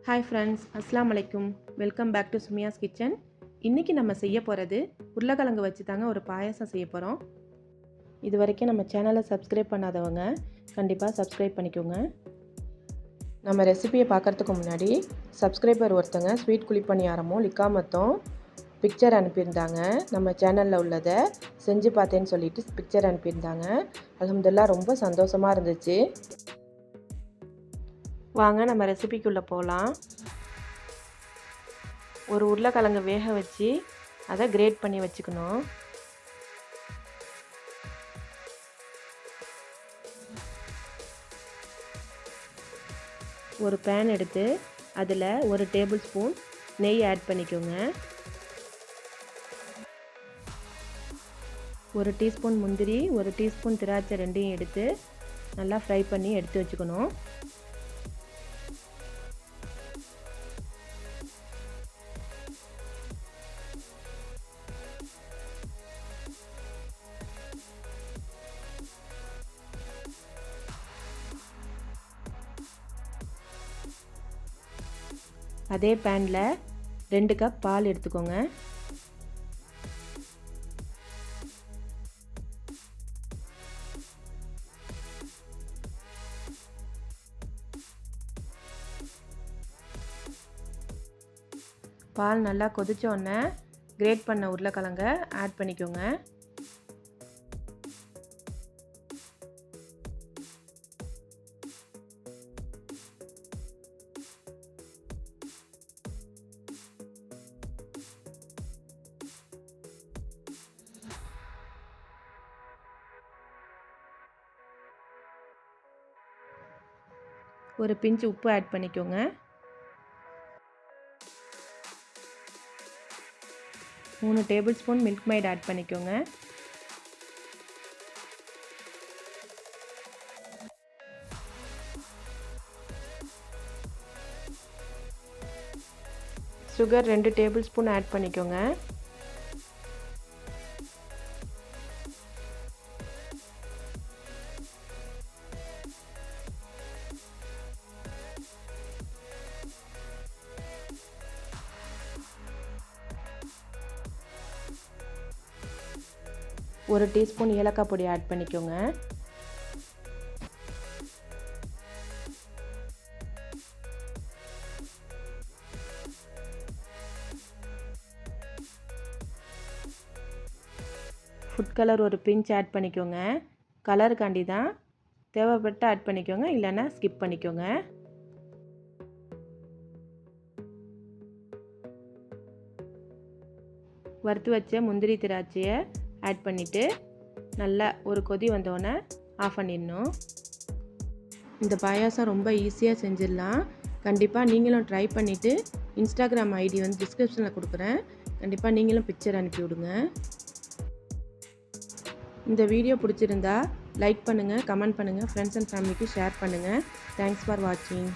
Hi friends, அஸ்ஸலாமு அலைக்கும். Welcome back to Sumiya's kitchen. இன்றைக்கி நம்ம செய்ய போகிறது உருளைக்கிழங்கு வச்சு தாங்க ஒரு பாயாசம் செய்ய போகிறோம். இது வரைக்கும் நம்ம சேனலை சப்ஸ்கிரைப் பண்ணாதவங்க கண்டிப்பாக சப்ஸ்கிரைப் பண்ணிக்கோங்க. நம்ம ரெசிபியை பார்க்குறதுக்கு முன்னாடி சப்ஸ்கிரைபர் ஒருத்தங்க ஸ்வீட் குழிப்பணியாரமும் லிக்காமத்தும் பிக்சர் அனுப்பியிருந்தாங்க. நம்ம சேனலில் உள்ளதை செஞ்சு பார்த்தேன்னு சொல்லிட்டு பிக்சர் அனுப்பியிருந்தாங்க. அல்ஹம்துலில்லாஹ் ரொம்ப சந்தோஷமாக இருந்துச்சு. வாங்க நம்ம ரெசிபிக்குள்ளே போகலாம். ஒரு உருளைக்கிழங்கு வேக வச்சு அதை கிரேட் பண்ணி வச்சுக்கணும். ஒரு பேன் எடுத்து அதில் 1 டேபிள் ஸ்பூன் நெய் ஆட் பண்ணிக்கோங்க. 1 டீஸ்பூன் முந்திரி, 1 டீஸ்பூன் திராட்சை ரெண்டையும் எடுத்து நல்லா ஃப்ரை பண்ணி எடுத்து வச்சுக்கணும். அதே பேனில் 2 கப் பால் எடுத்துக்கோங்க. பால் நல்லா கொதிச்ச உடனே கிரேட் பண்ண உருளைக்கிழங்க ஆட் பண்ணிக்கோங்க. ஒரு பிஞ்ச் உப்பு ஆட் பண்ணிக்கோங்க. மூணு tablespoon Milkmaid add பண்ணிக்கோங்க. சுகர் 2 டேபிள் ஸ்பூன் ஆட் பண்ணிக்கோங்க. ஒரு டீஸ்பூன் ஏலக்காய் பொடி ஆட் பண்ணிக்கோங்க. ஃபுட் கலர் ஒரு பிஞ்ச் ஆட் பண்ணிக்கோங்க. கலருக்காண்டி தான், தேவைப்பட்டு ஆட் பண்ணிக்கோங்க, இல்லைன்னா ஸ்கிப் பண்ணிக்கோங்க. வறுத்து வச்ச முந்திரி திராட்சையை ஆட் பண்ணிவிட்டு நல்லா ஒரு கொதி வந்தோடனே ஆஃப் பண்ணிடணும். இந்த பாயாசம் ரொம்ப ஈஸியாக செஞ்சிடலாம். கண்டிப்பாக நீங்களும் ட்ரை பண்ணிவிட்டு இன்ஸ்டாகிராம் ஐடி வந்து டிஸ்கிரிப்ஷனில் கொடுக்குறேன். கண்டிப்பாக நீங்களும் பிக்சர் அனுப்பி விடுங்க. இந்த வீடியோ பிடிச்சிருந்தா லைக் பண்ணுங்கள், கமெண்ட் பண்ணுங்கள், ஃப்ரெண்ட்ஸ் அண்ட் ஃபேமிலிக்கு ஷேர் பண்ணுங்கள். தேங்க்ஸ் ஃபார் வாட்சிங்.